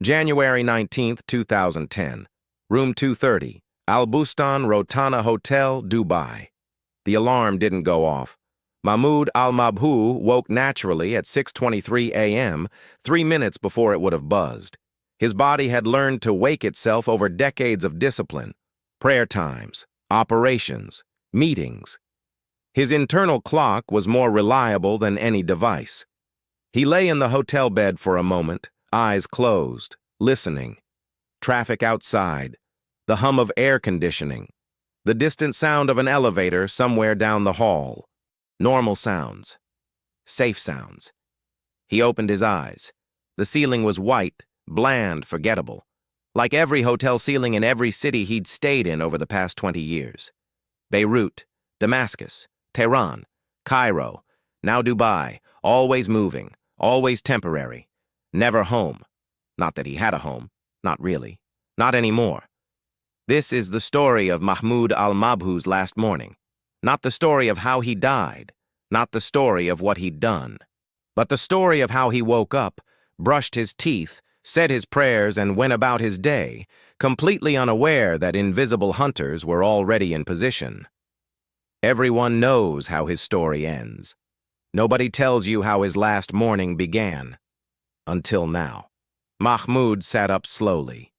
January 19th, 2010. Room 230, Al-Bustan Rotana Hotel, Dubai. The alarm didn't go off. Mahmoud al-Mabhouh woke naturally at 6:23 a.m., 3 minutes before it would have buzzed. His body had learned to wake itself over decades of discipline, prayer times, operations, meetings. His internal clock was more reliable than any device. He lay in the hotel bed for a moment, eyes closed, listening. Traffic outside, the hum of air conditioning, the distant sound of an elevator somewhere down the hall. Normal sounds. Safe sounds. He opened his eyes. The ceiling was white, bland, forgettable, like every hotel ceiling in every city he'd stayed in over the past 20 years. Beirut, Damascus, Tehran, Cairo, now Dubai, always moving, always temporary, never home. Not that he had a home, not really, not anymore. This is the story of Mahmoud al-Mabhouh's last morning, not the story of how he died, not the story of what he'd done, but the story of how he woke up, brushed his teeth, said his prayers, and went about his day, completely unaware that invisible hunters were already in position. Everyone knows how his story ends. Nobody tells you how his last morning began. Until now. Mahmoud sat up slowly.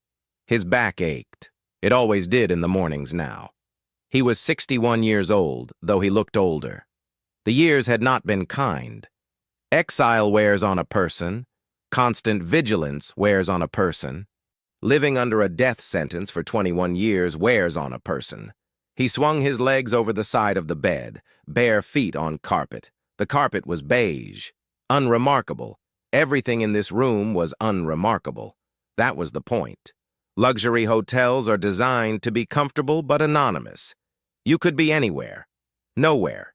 His back ached. It always did in the mornings now. He was 61 years old, though he looked older. The years had not been kind. Exile wears on a person. Constant vigilance wears on a person. Living under a death sentence for 21 years wears on a person. He swung his legs over the side of the bed, bare feet on carpet. The carpet was beige, unremarkable. Everything in this room was unremarkable. That was the point. Luxury hotels are designed to be comfortable but anonymous. You could be anywhere, nowhere.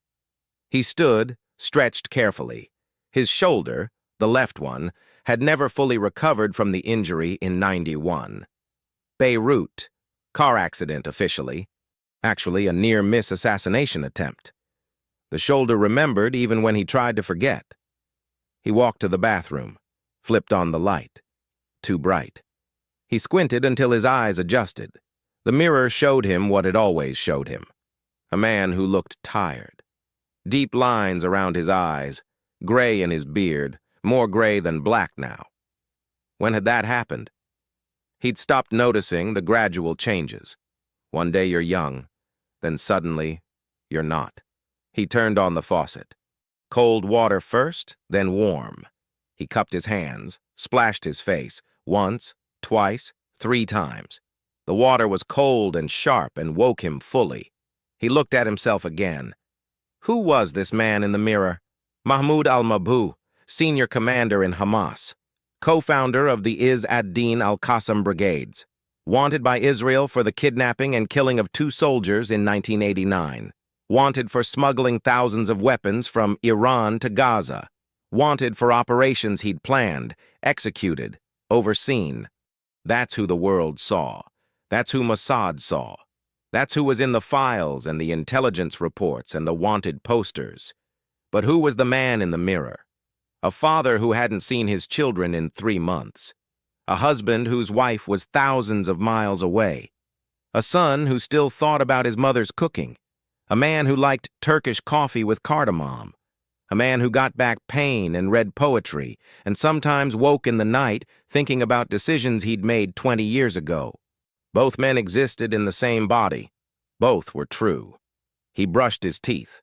He stood, stretched carefully. His shoulder, the left one, had never fully recovered from the injury in '91. Beirut, car accident officially. Actually, a near-miss assassination attempt. The shoulder remembered even when he tried to forget. He walked to the bathroom, flipped on the light. Too bright. He squinted until his eyes adjusted. The mirror showed him what it always showed him. A man who looked tired. Deep lines around his eyes, gray in his beard, more gray than black now. When had that happened? He'd stopped noticing the gradual changes. One day you're young, then suddenly you're not. He turned on the faucet. Cold water first, then warm. He cupped his hands, splashed his face, once, twice, 3 times. The water was cold and sharp and woke him fully. He looked at himself again. Who was this man in the mirror? Mahmoud al-Mabhouh, senior commander in Hamas, co-founder of the Izz ad-Din al-Qassam brigades, wanted by Israel for the kidnapping and killing of 2 soldiers in 1989, wanted for smuggling thousands of weapons from Iran to Gaza, wanted for operations he'd planned, executed, overseen. That's who the world saw. That's who Mossad saw. That's who was in the files and the intelligence reports and the wanted posters. But who was the man in the mirror? A father who hadn't seen his children in 3 months. A husband whose wife was thousands of miles away. A son who still thought about his mother's cooking. A man who liked Turkish coffee with cardamom. A man who got back pain and read poetry, and sometimes woke in the night thinking about decisions he'd made 20 years ago. Both men existed in the same body. Both were true. He brushed his teeth.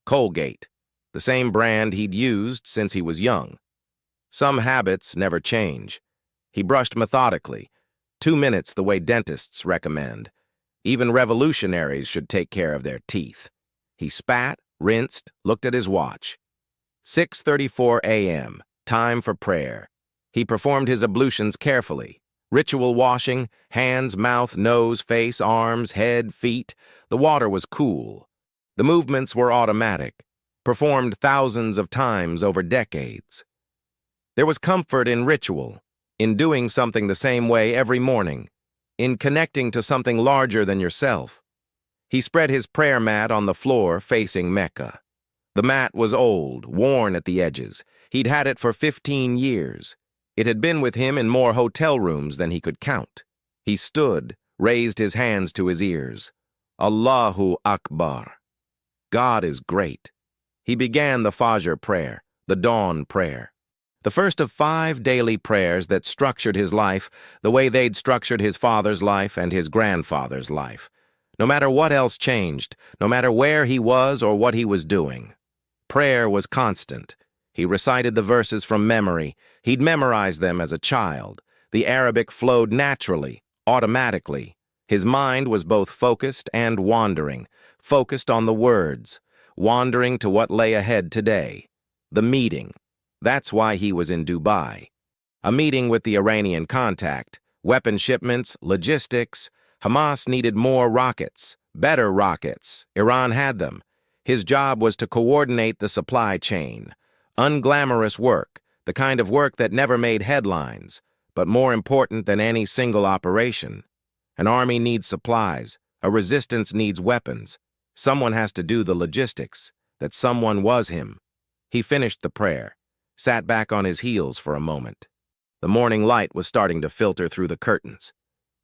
Colgate, the same brand he'd used since he was young. Some habits never change. He brushed methodically, 2 minutes the way dentists recommend. Even revolutionaries should take care of their teeth. He spat, rinsed, looked at his watch. 6:34 a.m., time for prayer. He performed his ablutions carefully. Ritual washing, hands, mouth, nose, face, arms, head, feet. The water was cool. The movements were automatic, performed thousands of times over decades. There was comfort in ritual, in doing something the same way every morning, in connecting to something larger than yourself. He spread his prayer mat on the floor facing Mecca. The mat was old, worn at the edges. He'd had it for 15 years. It had been with him in more hotel rooms than he could count. He stood, raised his hands to his ears. Allahu Akbar. God is great. He began the Fajr prayer, the dawn prayer. The first of 5 daily prayers that structured his life the way they'd structured his father's life and his grandfather's life. No matter what else changed, no matter where he was or what he was doing. Prayer was constant. He recited the verses from memory. He'd memorized them as a child. The Arabic flowed naturally, automatically. His mind was both focused and wandering, focused on the words, wandering to what lay ahead today. The meeting. That's why he was in Dubai. A meeting with the Iranian contact, weapon shipments, logistics. Hamas needed more rockets, better rockets. Iran had them. His job was to coordinate the supply chain. Unglamorous work, the kind of work that never made headlines, but more important than any single operation. An army needs supplies. A resistance needs weapons. Someone has to do the logistics. That someone was him. He finished the prayer, sat back on his heels for a moment. The morning light was starting to filter through the curtains.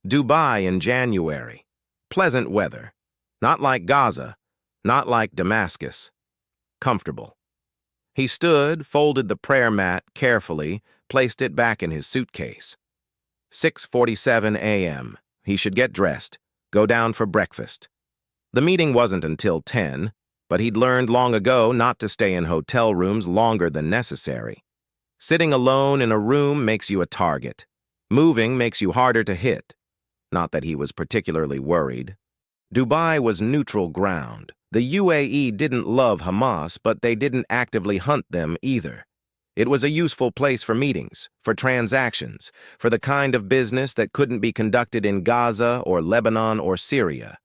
Dubai in January. Pleasant weather. Not like Gaza, not like Damascus. Comfortable. He stood, folded the prayer mat carefully, placed it back in his suitcase. 6:47 a.m. He should get dressed, go down for breakfast. The meeting wasn't until 10, but he'd learned long ago not to stay in hotel rooms longer than necessary. Sitting alone in a room makes you a target. Moving makes you harder to hit. Not that he was particularly worried. Dubai was neutral ground. The UAE didn't love Hamas, but they didn't actively hunt them either. It was a useful place for meetings, for transactions, for the kind of business that couldn't be conducted in Gaza or Lebanon or Syria.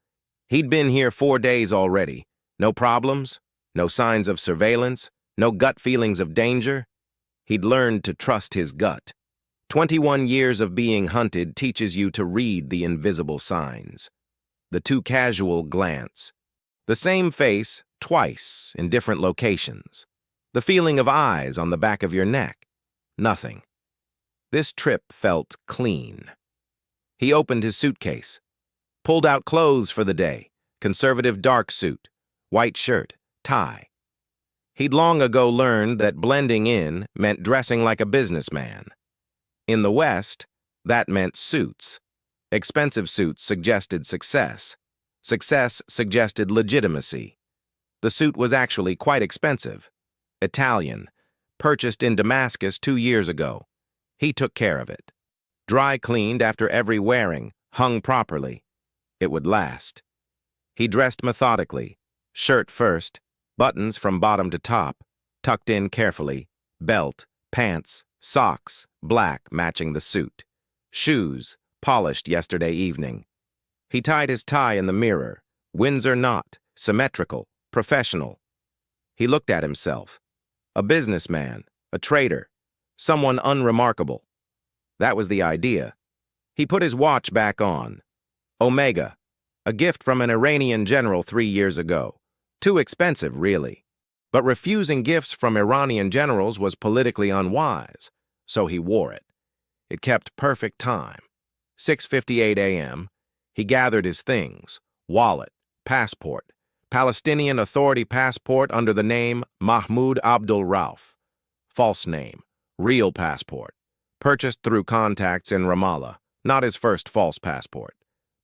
He'd been here 4 days already. No problems, no signs of surveillance, no gut feelings of danger. He'd learned to trust his gut. 21 years of being hunted teaches you to read the invisible signs. The too casual glance. The same face twice in different locations. The feeling of eyes on the back of your neck. Nothing. This trip felt clean. He opened his suitcase, pulled out clothes for the day, conservative dark suit, white shirt, tie. He'd long ago learned that blending in meant dressing like a businessman. In the West, that meant suits. Expensive suits suggested success. Success suggested legitimacy. The suit was actually quite expensive. Italian, purchased in Damascus 2 years ago. He took care of it. Dry cleaned after every wearing, hung properly. It would last. He dressed methodically, shirt first, buttons from bottom to top, tucked in carefully, belt, pants, socks, black matching the suit. Shoes, polished yesterday evening. He tied his tie in the mirror, Windsor knot, symmetrical, professional. He looked at himself. A businessman, a trader, someone unremarkable. That was the idea. He put his watch back on. Omega, a gift from an Iranian general 3 years ago. Too expensive, really. But refusing gifts from Iranian generals was politically unwise, so he wore it. It kept perfect time. 6:58 a.m., he gathered his things, wallet, passport, Palestinian Authority passport under the name Mahmoud Abdul Rauf. False name, real passport. Purchased through contacts in Ramallah, not his first false passport.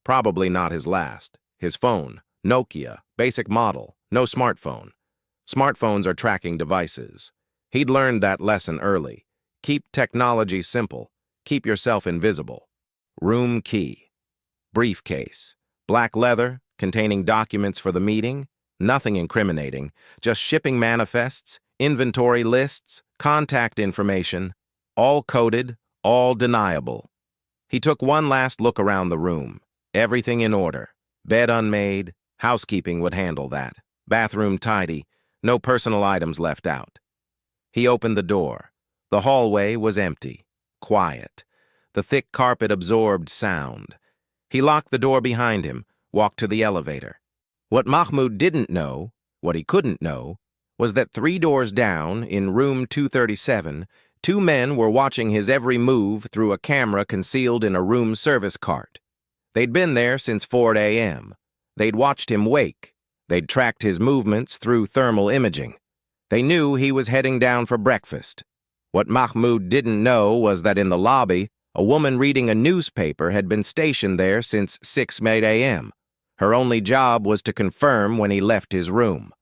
Probably not his last. His phone, Nokia, basic model, no smartphone. Smartphones are tracking devices. He'd learned that lesson early. Keep technology simple. Keep yourself invisible. Room key. Briefcase. Black leather, containing documents for the meeting. Nothing incriminating. Just shipping manifests, inventory lists, contact information. All coded, all deniable. He took one last look around the room. Everything in order. Bed unmade. Housekeeping would handle that. Bathroom tidy. No personal items left out. He opened the door. The hallway was empty. Quiet. The thick carpet absorbed sound. He locked the door behind him, walked to the elevator. What Mahmoud didn't know, what he couldn't know, was that 3 doors down, in room 237, Two men were watching his every move through a camera concealed in a room service cart. They'd been there since 4 a.m. They'd watched him wake. They'd tracked his movements through thermal imaging. They knew he was heading down for breakfast. What Mahmoud didn't know was that in the lobby, a woman reading a newspaper had been stationed there since 6 a.m. Her only job was to confirm when he left his room.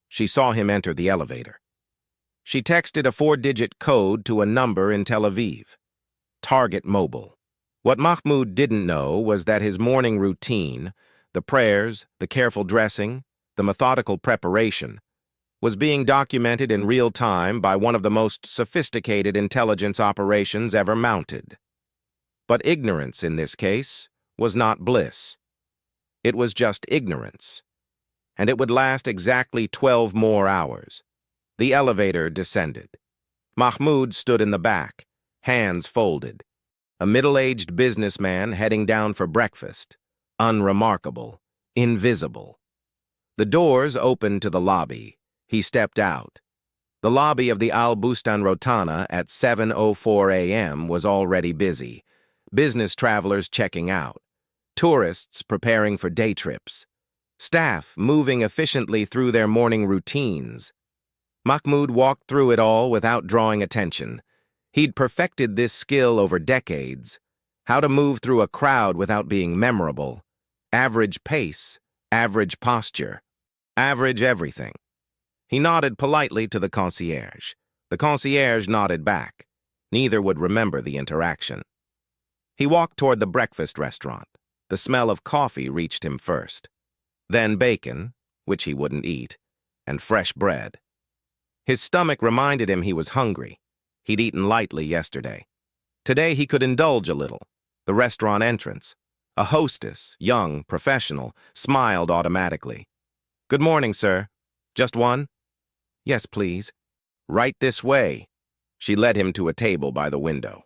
She saw him enter the elevator. She texted a 4-digit code to a number in Tel Aviv. Target Mobile. What Mahmoud didn't know was that his morning routine, the prayers, the careful dressing, the methodical preparation, was being documented in real time by one of the most sophisticated intelligence operations ever mounted. But ignorance, in this case, was not bliss. It was just ignorance. And it would last exactly 12 more hours. The elevator descended. Mahmoud stood in the back, hands folded. A middle-aged businessman heading down for breakfast. Unremarkable. Invisible. The doors opened to the lobby. He stepped out. The lobby of the Al-Bustan Rotana at 7:04 a.m. was already busy. Business travelers checking out. Tourists preparing for day trips. Staff moving efficiently through their morning routines. Mahmoud walked through it all without drawing attention. He'd perfected this skill over decades. How to move through a crowd without being memorable. Average pace, average posture, average everything. He nodded politely to the concierge. The concierge nodded back. Neither would remember the interaction. He walked toward the breakfast restaurant. The smell of coffee reached him first. Then bacon, which he wouldn't eat, and fresh bread. His stomach reminded him he was hungry. He'd eaten lightly yesterday. Today he could indulge a little. The restaurant entrance. A hostess, young, professional, smiled automatically. "Good morning, sir. Just one?" "Yes, please." "Right this way." She led him to a table by the window.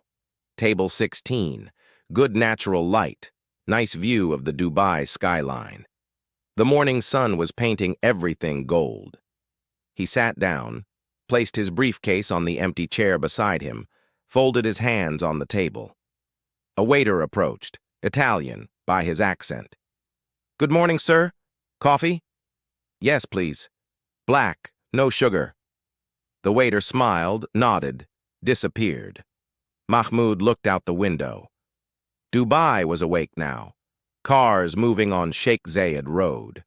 Table 16. Good natural light. Nice view of the Dubai skyline. The morning sun was painting everything gold. He sat down, placed his briefcase on the empty chair beside him, folded his hands on the table. A waiter approached, Italian, by his accent. "Good morning, sir. Coffee?" "Yes, please. Black, no sugar." The waiter smiled, nodded, disappeared. Mahmoud looked out the window. Dubai was awake now. Cars moving on Sheikh Zayed Road.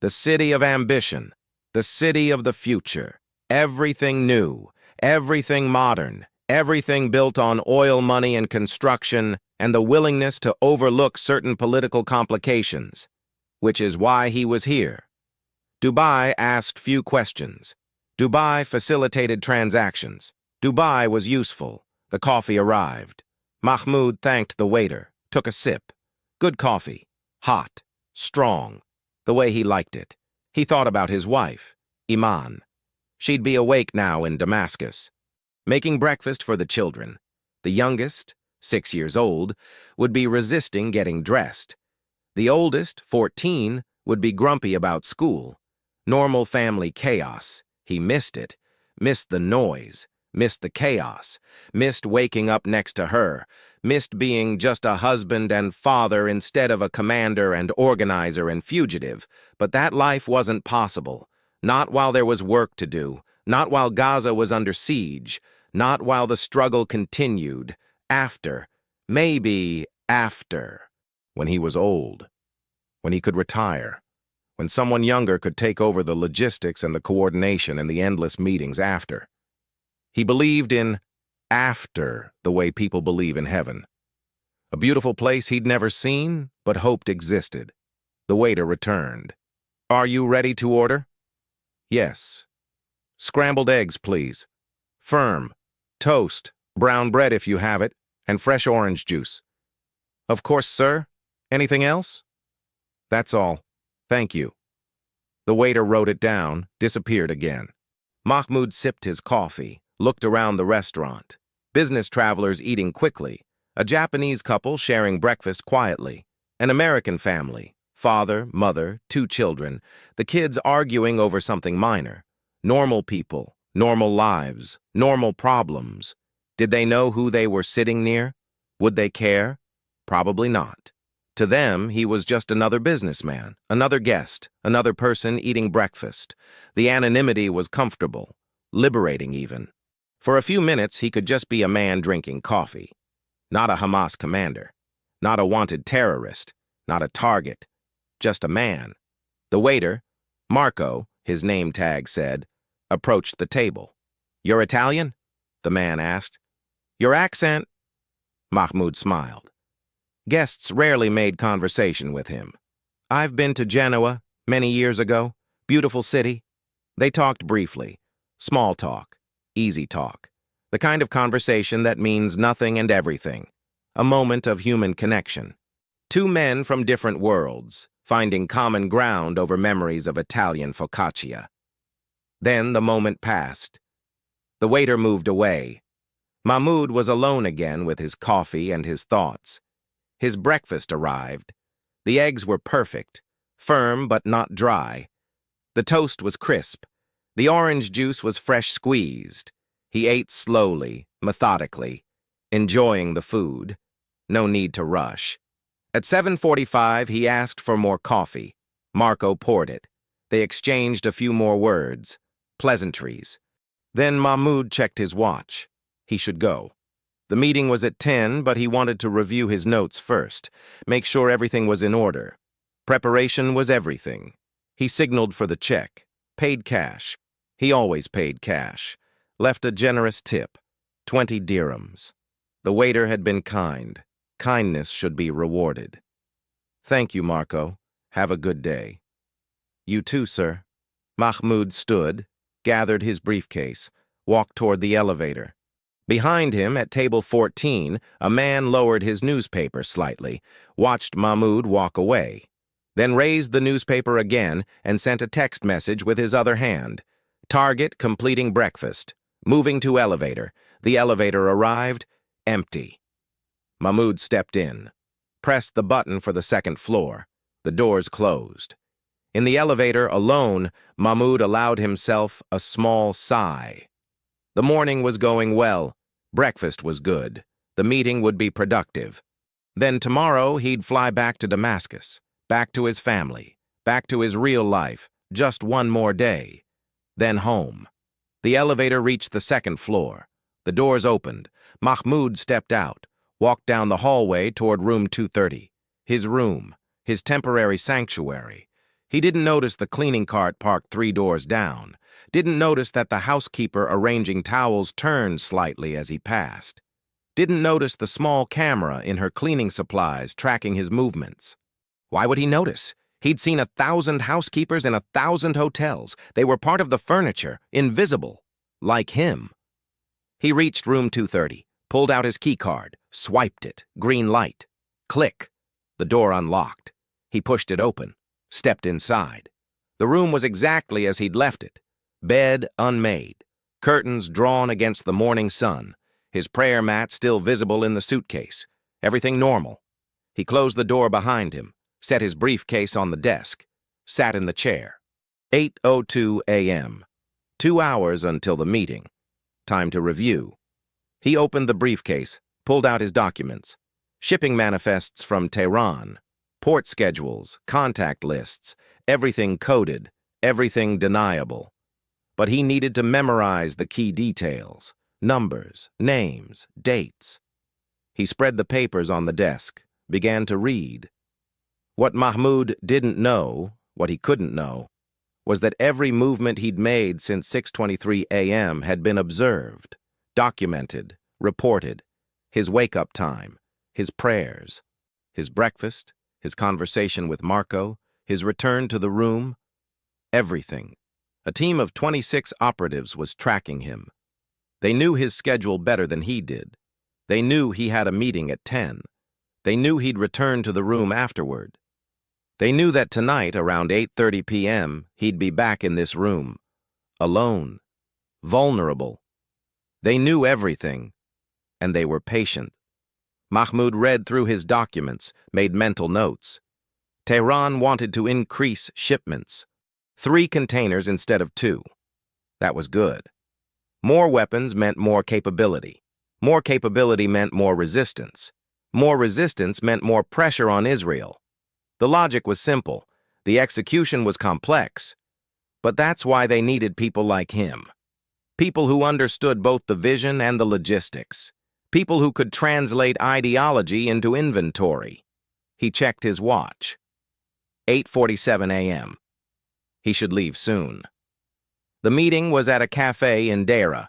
The city of ambition, the city of the future. Everything new, everything modern, everything built on oil money and construction and the willingness to overlook certain political complications, which is why he was here. Dubai asked few questions. Dubai facilitated transactions. Dubai was useful. The coffee arrived. Mahmoud thanked the waiter, took a sip. Good coffee. Hot. Strong. The way he liked it. He thought about his wife, Iman. She'd be awake now in Damascus, making breakfast for the children. The youngest, 6 years old, would be resisting getting dressed. The oldest, 14, would be grumpy about school. Normal family chaos. He missed it. Missed the noise. Missed the chaos. Missed waking up next to her. Missed being just a husband and father instead of a commander and organizer and fugitive. But that life wasn't possible. Not while there was work to do. Not while Gaza was under siege. Not while the struggle continued. After. Maybe after. When he was old. When he could retire. When someone younger could take over the logistics and the coordination and the endless meetings after. He believed in after the way people believe in heaven. A beautiful place he'd never seen, but hoped existed. The waiter returned. "Are you ready to order?" "Yes." "Scrambled eggs, please. Firm. Toast. Brown bread if you have it. And fresh orange juice." "Of course, sir. Anything else?" "That's all. Thank you." The waiter wrote it down, disappeared again. Mahmoud sipped his coffee, looked around the restaurant. Business travelers eating quickly. A Japanese couple sharing breakfast quietly. An American family. Father, mother, 2 children. The kids arguing over something minor. Normal people, normal lives, normal problems. Did they know who they were sitting near? Would they care? Probably not. To them, he was just another businessman, another guest, another person eating breakfast. The anonymity was comfortable, liberating even. For a few minutes, he could just be a man drinking coffee. Not a Hamas commander, not a wanted terrorist, not a target, just a man. The waiter, Marco, his name tag said, approached the table. "You're Italian?" the man asked. "Your accent?" Mahmoud smiled. Guests rarely made conversation with him. "I've been to Genoa many years ago. Beautiful city." They talked briefly. Small talk, easy talk. The kind of conversation that means nothing and everything. A moment of human connection. Two men from different worlds, finding common ground over memories of Italian focaccia. Then the moment passed. The waiter moved away. Mahmoud was alone again with his coffee and his thoughts. His breakfast arrived. The eggs were perfect, firm but not dry. The toast was crisp. The orange juice was fresh squeezed. He ate slowly, methodically, enjoying the food. No need to rush. At 7:45, he asked for more coffee. Marco poured it. They exchanged a few more words, pleasantries. Then Mahmoud checked his watch. He should go. The meeting was at 10, but he wanted to review his notes first, make sure everything was in order. Preparation was everything. He signaled for the check, paid cash. He always paid cash. Left a generous tip, 20 dirhams. The waiter had been kind. Kindness should be rewarded. "Thank you, Marco. Have a good day." "You too, sir." Mahmoud stood, gathered his briefcase, walked toward the elevator. Behind him, at table 14, a man lowered his newspaper slightly, watched Mahmoud walk away, then raised the newspaper again and sent a text message with his other hand. Target completing breakfast. Moving to elevator. The elevator arrived, empty. Mahmoud stepped in, pressed the button for the second floor. The doors closed. In the elevator, alone, Mahmoud allowed himself a small sigh. The morning was going well. Breakfast was good. The meeting would be productive. Then tomorrow he'd fly back to Damascus, back to his family, back to his real life, just one more day. Then home. The elevator reached the second floor. The doors opened. Mahmoud stepped out, walked down the hallway toward room 230. His room, his temporary sanctuary. He didn't notice the cleaning cart parked 3 doors down. Didn't notice that the housekeeper arranging towels turned slightly as he passed. Didn't notice the small camera in her cleaning supplies tracking his movements. Why would he notice? He'd seen 1,000 housekeepers in 1,000 hotels. They were part of the furniture, invisible, like him. He reached room 230, pulled out his keycard, swiped it, green light. Click. The door unlocked. He pushed it open, stepped inside. The room was exactly as he'd left it. Bed unmade, curtains drawn against the morning sun, his prayer mat still visible in the suitcase. Everything normal. He closed the door behind him, set his briefcase on the desk, sat in the chair. 8:02 a.m. 2 hours until the meeting. Time to review. He opened the briefcase, pulled out his documents. Shipping manifests from Tehran, port schedules, contact lists, everything coded, everything deniable. But he needed to memorize the key details, numbers, names, dates. He spread the papers on the desk, began to read. What Mahmoud didn't know, what he couldn't know, was that every movement he'd made since 6:23 a.m. had been observed, documented, reported. His wake-up time, his prayers, his breakfast, his conversation with Marco, his return to the room, everything. A team of 26 operatives was tracking him. They knew his schedule better than he did. They knew he had a meeting at 10. They knew he'd return to the room afterward. They knew that tonight, around 8:30 p.m., he'd be back in this room, alone, vulnerable. They knew everything, and they were patient. Mahmoud read through his documents, made mental notes. Tehran wanted to increase shipments. 3 containers instead of 2. That was good. More weapons meant more capability. More capability meant more resistance. More resistance meant more pressure on Israel. The logic was simple. The execution was complex. But that's why they needed people like him. People who understood both the vision and the logistics. People who could translate ideology into inventory. He checked his watch. 8:47 a.m. He should leave soon. The meeting was at a cafe in Tehran,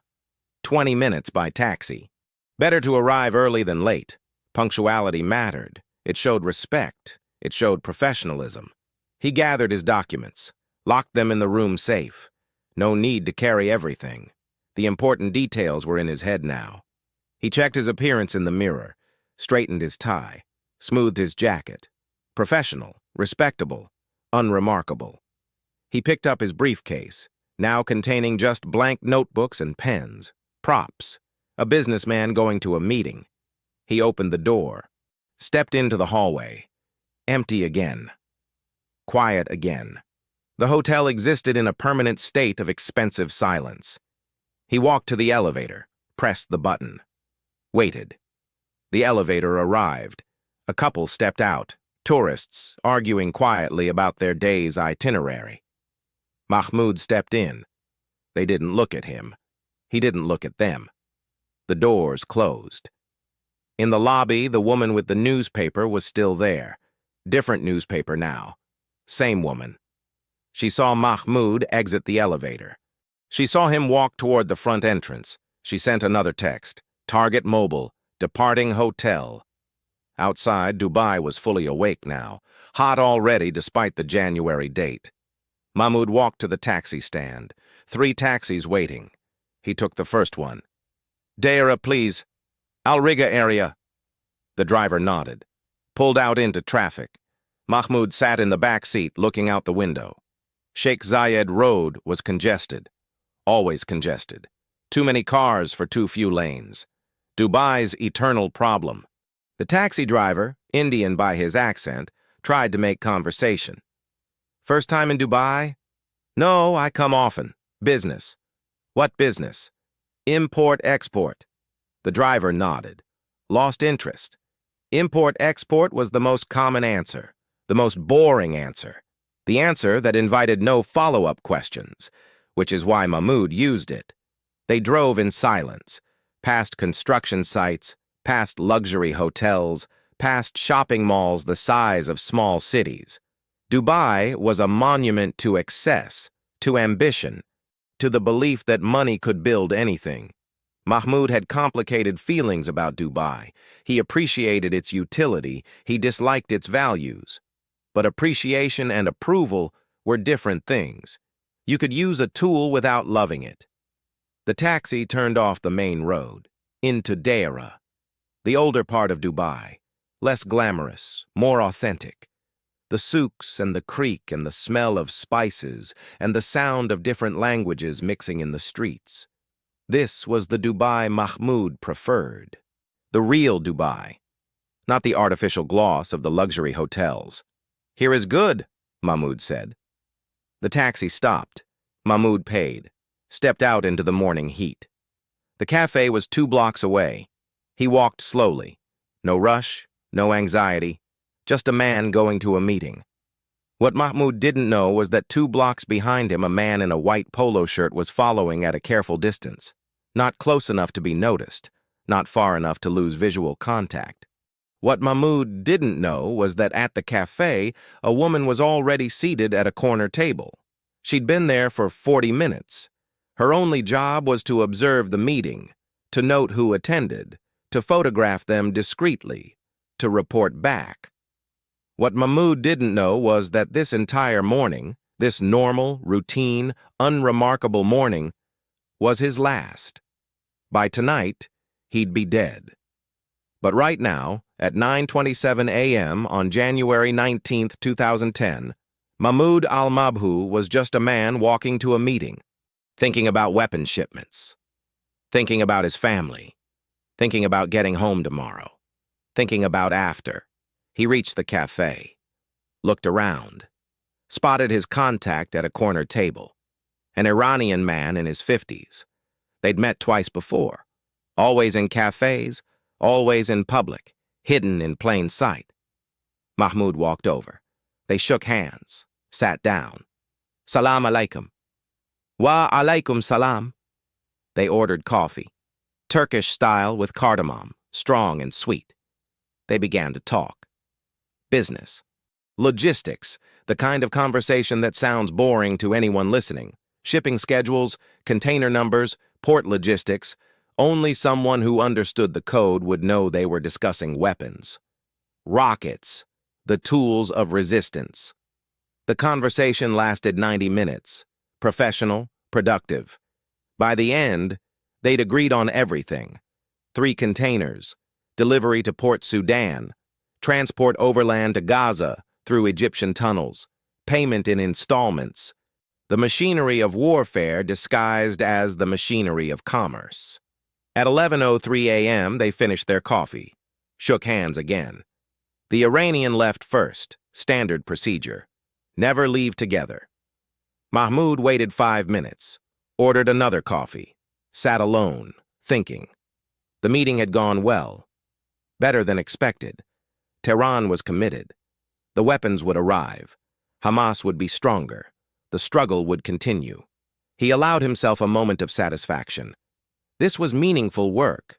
20 minutes by taxi. Better to arrive early than late. Punctuality mattered. It showed respect. It showed professionalism. He gathered his documents, locked them in the room safe. No need to carry everything. The important details were in his head now. He checked his appearance in the mirror, straightened his tie, smoothed his jacket. Professional, respectable, unremarkable. He picked up his briefcase, now containing just blank notebooks and pens, props, a businessman going to a meeting. He opened the door, stepped into the hallway. Empty again. Quiet again. The hotel existed in a permanent state of expensive silence. He walked to the elevator, pressed the button. Waited. The elevator arrived. A couple stepped out, tourists arguing quietly about their day's itinerary. Mahmoud stepped in. They didn't look at him. He didn't look at them. The doors closed. In the lobby, the woman with the newspaper was still there. Different newspaper now. Same woman. She saw Mahmoud exit the elevator. She saw him walk toward the front entrance. She sent another text. Target mobile. Departing hotel. Outside, Dubai was fully awake now. Hot already despite the January date. Mahmoud walked to the taxi stand. 3 taxis waiting. He took the first one. Deira, please. Al Riga area. The driver nodded. Pulled out into traffic. Mahmoud sat in the back seat looking out the window. Sheikh Zayed Road was congested. Always congested. Too many cars for too few lanes. Dubai's eternal problem. The taxi driver, Indian by his accent, tried to make conversation. First time in Dubai? No, I come often. Business. What business? Import-export. The driver nodded. Lost interest. Import-export was the most common answer, the most boring answer, the answer that invited no follow-up questions, which is why Mahmoud used it. They drove in silence, past construction sites, past luxury hotels, past shopping malls the size of small cities. Dubai was a monument to excess, to ambition, to the belief that money could build anything. Mahmoud had complicated feelings about Dubai. He appreciated its utility, he disliked its values. But appreciation and approval were different things. You could use a tool without loving it. The taxi turned off the main road, into Deira, the older part of Dubai, less glamorous, more authentic. The souks and the creak and the smell of spices and the sound of different languages mixing in the streets. This was the Dubai Mahmoud preferred. The real Dubai, not the artificial gloss of the luxury hotels. Here is good, Mahmoud said. The taxi stopped. Mahmoud paid, stepped out into the morning heat. The cafe was 2 blocks away. He walked slowly. No rush, no anxiety, just a man going to a meeting. What Mahmoud didn't know was that 2 blocks behind him a man in a white polo shirt was following at a careful distance, not close enough to be noticed, not far enough to lose visual contact. What Mahmoud didn't know was that at the cafe, a woman was already seated at a corner table. She'd been there for 40 minutes. Her only job was to observe the meeting, to note who attended, to photograph them discreetly, to report back. What Mahmoud didn't know was that this entire morning, this normal, routine, unremarkable morning, was his last. By tonight, he'd be dead. But right now, at 9:27 a.m. on January 19, 2010, Mahmoud al-Mabhouh was just a man walking to a meeting, thinking about weapon shipments, thinking about his family, thinking about getting home tomorrow, thinking about after. He reached the cafe, looked around, spotted his contact at a corner table, an Iranian man in his 50s. They'd met twice before, Always in cafes, always in public, hidden in plain sight. Mahmoud walked over. They shook hands, sat down. Salam alaikum. Wa alaikum salam. They ordered coffee, Turkish style with cardamom, strong and sweet. They began to talk. Business. Logistics, the kind of conversation that sounds boring to anyone listening. Shipping schedules, container numbers, port logistics. Only someone who understood the code would know they were discussing weapons. Rockets, the tools of resistance. The conversation lasted 90 minutes. Professional, productive. By the end, they'd agreed on everything. 3 containers, delivery to Port Sudan, transport overland to Gaza through Egyptian tunnels, payment in installments, the machinery of warfare disguised as the machinery of commerce. At 11:03 a.m., they finished their coffee, shook hands again. The Iranian left first, standard procedure. Never leave together. Mahmoud waited 5 minutes, ordered another coffee, sat alone, thinking. The meeting had gone well. Better than expected. Tehran was committed. The weapons would arrive. Hamas would be stronger. The struggle would continue. He allowed himself a moment of satisfaction. This was meaningful work,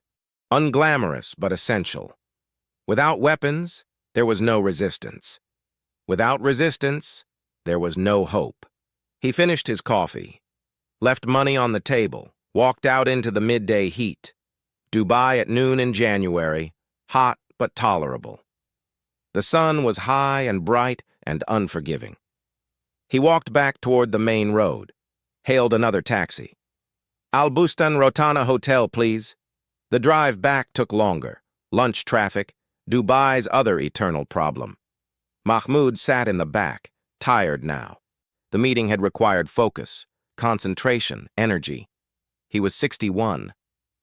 unglamorous but essential. Without weapons, there was no resistance. Without resistance, there was no hope. He finished his coffee, left money on the table, walked out into the midday heat. Dubai at noon in January, hot but tolerable. The sun was high and bright and unforgiving. He walked back toward the main road, hailed another taxi. Al-Bustan Rotana Hotel, please. The drive back took longer. Lunch traffic, Dubai's other eternal problem. Mahmoud sat in the back, tired now. The meeting had required focus, concentration, energy. He was 61.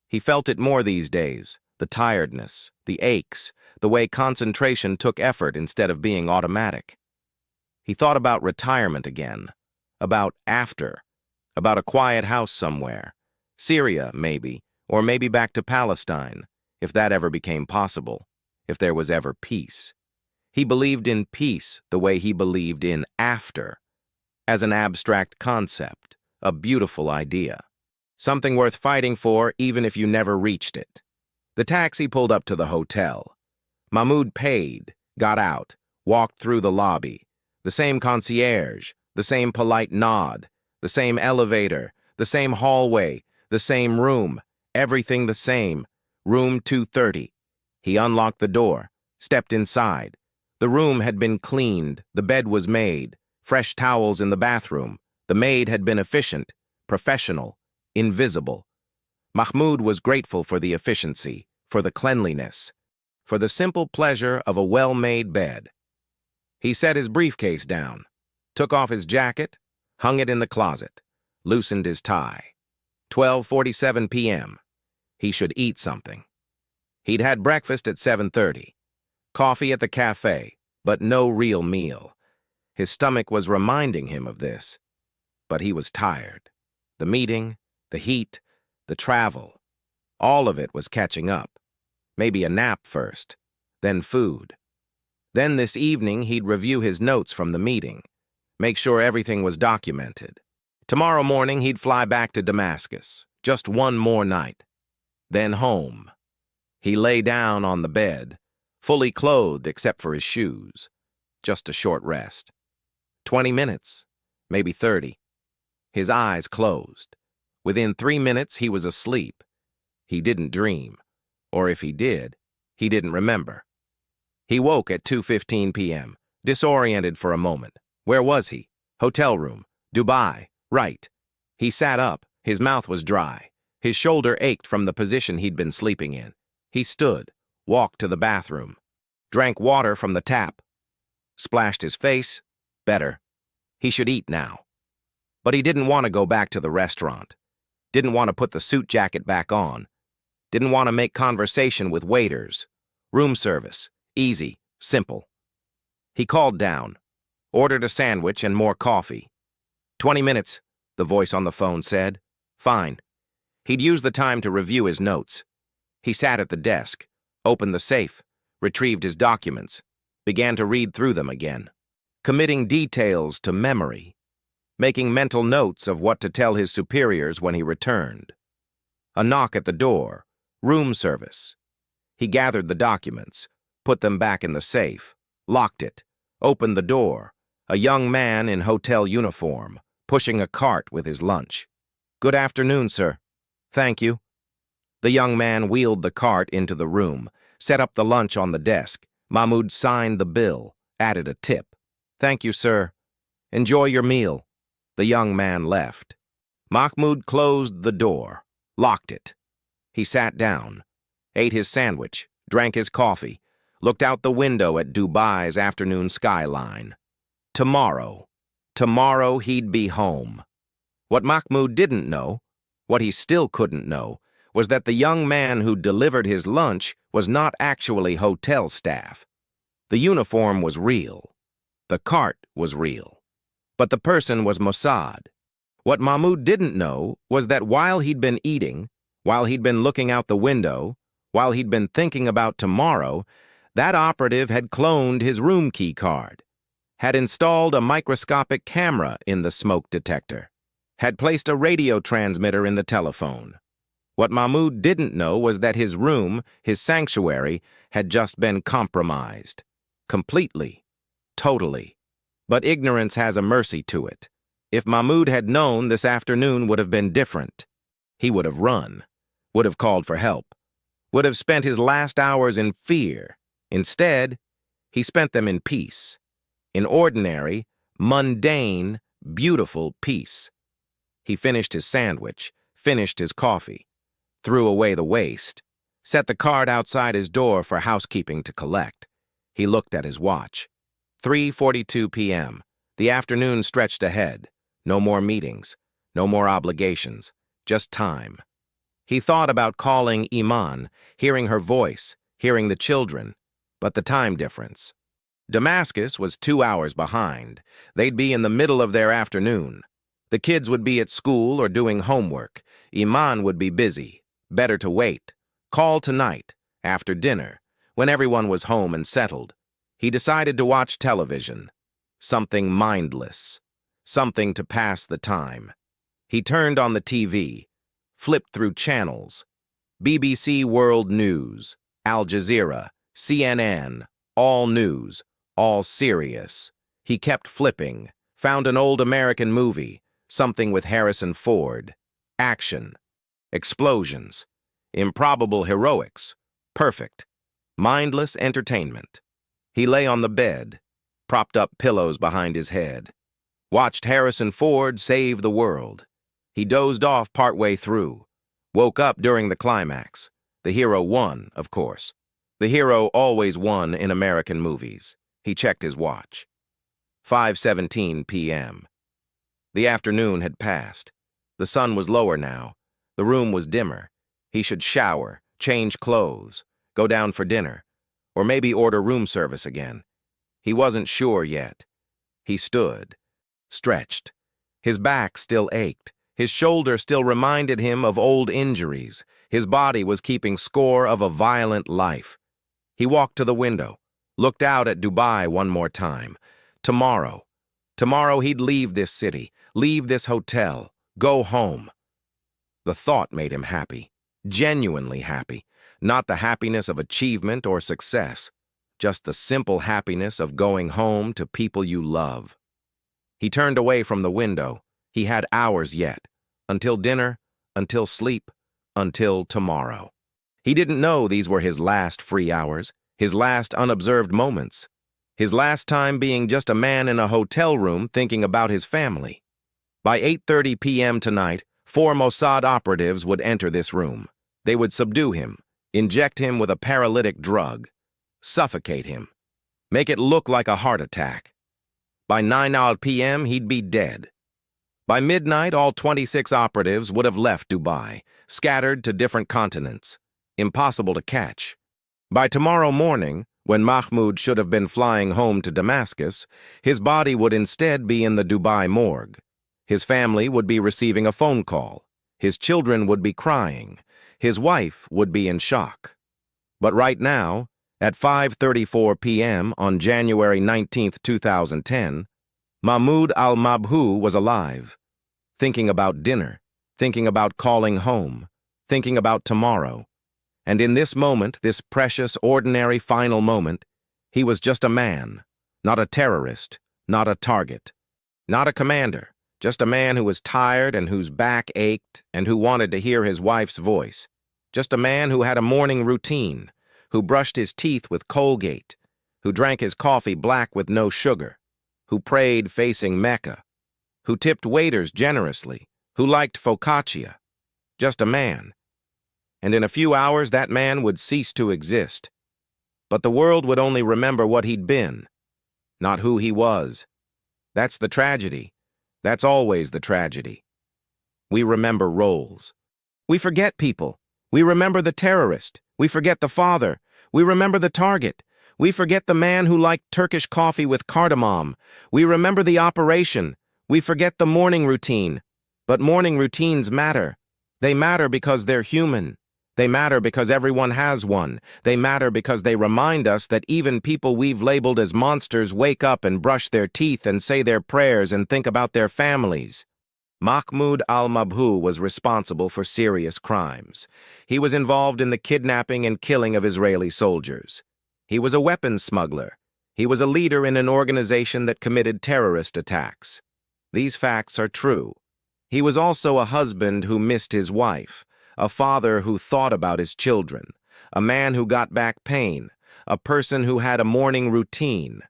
He felt it more these days, the tiredness, the aches, the way concentration took effort instead of being automatic. He thought about retirement again, about after, about a quiet house somewhere, Syria maybe, or maybe back to Palestine, if that ever became possible, if there was ever peace. He believed in peace the way he believed in after, as an abstract concept, a beautiful idea. Something worth fighting for even if you never reached it. The taxi pulled up to the hotel. Mahmoud paid, got out, walked through the lobby. The same concierge, the same polite nod, the same elevator, the same hallway, the same room, everything the same. Room 230. He unlocked the door, stepped inside. The room had been cleaned, the bed was made, fresh towels in the bathroom. The maid had been efficient, professional, invisible. Mahmoud was grateful for the efficiency, for the cleanliness, for the simple pleasure of a well-made bed. He set his briefcase down, took off his jacket, hung it in the closet, loosened his tie. 12:47 p.m. He should eat something. He'd had breakfast at 7:30, coffee at the cafe, but no real meal. His stomach was reminding him of this, but he was tired. The meeting, the heat, the travel, all of it was catching up. Maybe a nap first, then food. Then this evening he'd review his notes from the meeting, make sure everything was documented. Tomorrow morning he'd fly back to Damascus, just one more night. Then home. He lay down on the bed, fully clothed except for his shoes. Just a short rest. 20 minutes, maybe 30. His eyes closed. Within 3 minutes he was asleep. He didn't dream, or if he did, he didn't remember. He woke at 2:15 p.m., disoriented for a moment. Where was he? Hotel room. Dubai. Right. He sat up. His mouth was dry. His shoulder ached from the position he'd been sleeping in. He stood, walked to the bathroom, drank water from the tap, splashed his face. Better. He should eat now. But he didn't want to go back to the restaurant. Didn't want to put the suit jacket back on. Didn't want to make conversation with waiters. Room service. Easy. Simple. He called down, ordered a sandwich and more coffee. 20 minutes, the voice on the phone said. Fine. He'd use the time to review his notes. He sat at the desk, opened the safe, retrieved his documents, began to read through them again, committing details to memory, making mental notes of what to tell his superiors when he returned. A knock at the door, room service. He gathered the documents, put them back in the safe, locked it, opened the door, a young man in hotel uniform, pushing a cart with his lunch. "Good afternoon, sir." "Thank you." The young man wheeled the cart into the room, set up the lunch on the desk. Mahmoud signed the bill, added a tip. "Thank you, sir. Enjoy your meal." The young man left. Mahmoud closed the door, locked it. He sat down, ate his sandwich, drank his coffee, looked out the window at Dubai's afternoon skyline. Tomorrow he'd be home. What Mahmoud didn't know, what he still couldn't know, was that the young man who delivered his lunch was not actually hotel staff. The uniform was real. The cart was real. But the person was Mossad. What Mahmoud didn't know was that while he'd been eating, while he'd been looking out the window, while he'd been thinking about tomorrow, that operative had cloned his room key card, had installed a microscopic camera in the smoke detector, had placed a radio transmitter in the telephone. What Mahmoud didn't know was that his room, his sanctuary, had just been compromised. Completely. Totally. But ignorance has a mercy to it. If Mahmoud had known, this afternoon would have been different. He would have run, would have called for help, would have spent his last hours in fear. Instead, he spent them in peace. In ordinary, mundane, beautiful peace. He finished his sandwich, finished his coffee, threw away the waste, set the card outside his door for housekeeping to collect. He looked at his watch. 3:42 p.m. The afternoon stretched ahead. No more meetings, no more obligations, just time. He thought about calling Iman, hearing her voice, hearing the children, but the time difference. Damascus was 2 hours behind. They'd be in the middle of their afternoon. The kids would be at school or doing homework. Iman would be busy. Better to wait. Call tonight, after dinner, when everyone was home and settled. He decided to watch television. Something mindless. Something to pass the time. He turned on the TV, flipped through channels. BBC World News, Al Jazeera, CNN, all news, all serious. He kept flipping, found an old American movie, something with Harrison Ford. Action. Explosions. Improbable heroics. Perfect. Mindless entertainment. He lay on the bed, propped up pillows behind his head. Watched Harrison Ford save the world. He dozed off partway through. Woke up during the climax. The hero won, of course. The hero always won in American movies. He checked his watch. 5:17 p.m. The afternoon had passed. The sun was lower now. The room was dimmer. He should shower, change clothes, go down for dinner, or maybe order room service again. He wasn't sure yet. He stood, stretched. His back still ached. His shoulder still reminded him of old injuries. His body was keeping score of a violent life. He walked to the window, looked out at Dubai one more time. Tomorrow he'd leave this city, leave this hotel, go home. The thought made him happy, genuinely happy, not the happiness of achievement or success, just the simple happiness of going home to people you love. He turned away from the window. He had hours yet, until dinner, until sleep, until tomorrow. He didn't know these were his last free hours, his last unobserved moments, his last time being just a man in a hotel room thinking about his family. By 8:30 p.m. tonight, 4 Mossad operatives would enter this room. They would subdue him, inject him with a paralytic drug, suffocate him, make it look like a heart attack. By 9 p.m., he'd be dead. By midnight, all 26 operatives would have left Dubai, scattered to different continents, impossible to catch. By tomorrow morning, when Mahmoud should have been flying home to Damascus, his body would instead be in the Dubai morgue. His family would be receiving a phone call. His children would be crying. his wife would be in shock. But right now, at 5:34 p.m. on January 19, 2010, Mahmoud al-Mabhouh was alive, thinking about dinner, thinking about calling home, thinking about tomorrow. And in this moment, this precious, ordinary final moment, he was just a man, not a terrorist, not a target, not a commander, just a man who was tired and whose back ached and who wanted to hear his wife's voice. Just a man who had a morning routine, who brushed his teeth with Colgate, who drank his coffee black with no sugar, who prayed facing Mecca, who tipped waiters generously, who liked focaccia. Just a man. And in a few hours that man would cease to exist. But the world would only remember what he'd been, not who he was. That's the tragedy. That's always the tragedy. We remember roles. We forget people. We remember the terrorist. We forget the father. We remember the target. We forget the man who liked Turkish coffee with cardamom. We remember the operation. We forget the morning routine. But morning routines matter. They matter because they're human. They matter because everyone has one. They matter because they remind us that even people we've labeled as monsters wake up and brush their teeth and say their prayers and think about their families. Mahmoud al-Mabhouh was responsible for serious crimes. He was involved in the kidnapping and killing of Israeli soldiers. He was a weapons smuggler. He was a leader in an organization that committed terrorist attacks. These facts are true. He was also a husband who missed his wife, a father who thought about his children, a man who got back pain, a person who had a morning routine.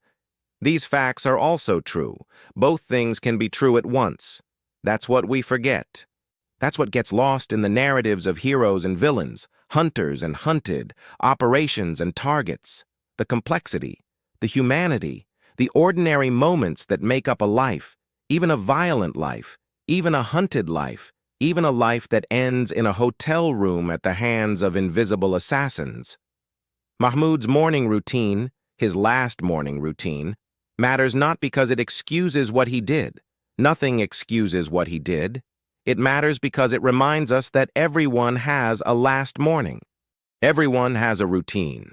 These facts are also true. Both things can be true at once. That's what we forget. That's what gets lost in the narratives of heroes and villains, hunters and hunted, operations and targets. The complexity, the humanity, the ordinary moments that make up a life, even a violent life, even a hunted life, even a life that ends in a hotel room at the hands of invisible assassins. Mahmoud's morning routine, his last morning routine, matters not because it excuses what he did. Nothing excuses what he did. It matters because it reminds us that everyone has a last morning. Everyone has a routine.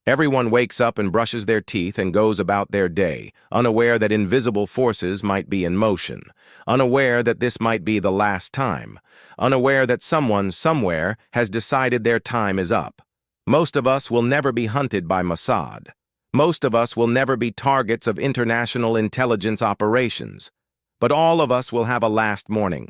Everyone wakes up and brushes their teeth and goes about their day, unaware that invisible forces might be in motion, unaware that this might be the last time, unaware that someone somewhere has decided their time is up. Most of us will never be hunted by Mossad. Most of us will never be targets of international intelligence operations. But all of us will have a last morning,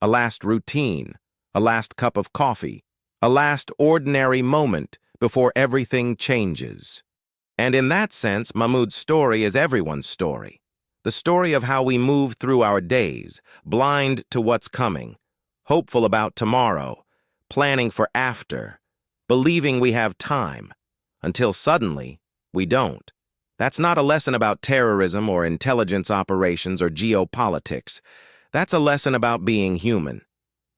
a last routine, a last cup of coffee, a last ordinary moment before everything changes. And in that sense, Mahmoud's story is everyone's story. The story of how we move through our days, blind to what's coming, hopeful about tomorrow, planning for after, believing we have time, until suddenly we don't. That's not a lesson about terrorism or intelligence operations or geopolitics. That's a lesson about being human,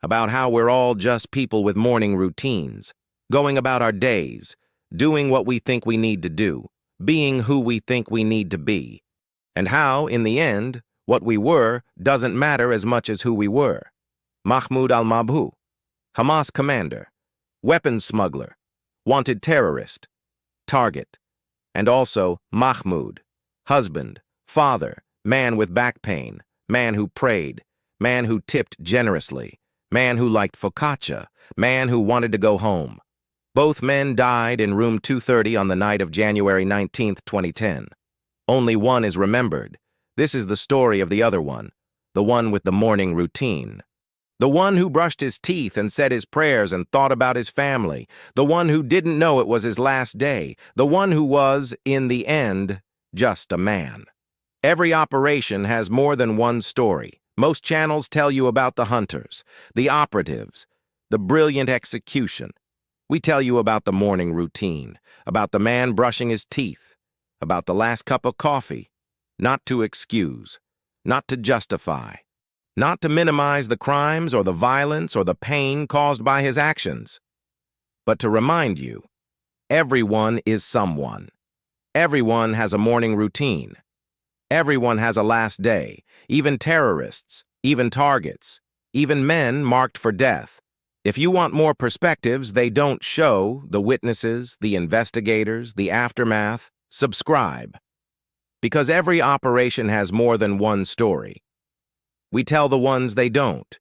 about how we're all just people with morning routines, going about our days, doing what we think we need to do, being who we think we need to be, and how, in the end, what we were doesn't matter as much as who we were. Mahmoud al-Mabhouh, Hamas commander, weapons smuggler, wanted terrorist, target, and also Mahmoud, husband, father, man with back pain, man who prayed, man who tipped generously, man who liked focaccia, man who wanted to go home. Both men died in room 230 on the night of January 19, 2010. Only one is remembered. This is the story of the other one, the one with the morning routine. The one who brushed his teeth and said his prayers and thought about his family. The one who didn't know it was his last day. The one who was, in the end, just a man. Every operation has more than one story. Most channels tell you about the hunters, the operatives, the brilliant execution. We tell you about the morning routine, about the man brushing his teeth, about the last cup of coffee, not to excuse, not to justify, not to minimize the crimes or the violence or the pain caused by his actions, but to remind you, everyone is someone. Everyone has a morning routine. Everyone has a last day, even terrorists, even targets, even men marked for death. If you want more perspectives they don't show, the witnesses, the investigators, the aftermath, subscribe. Because every operation has more than one story. We tell the ones they don't.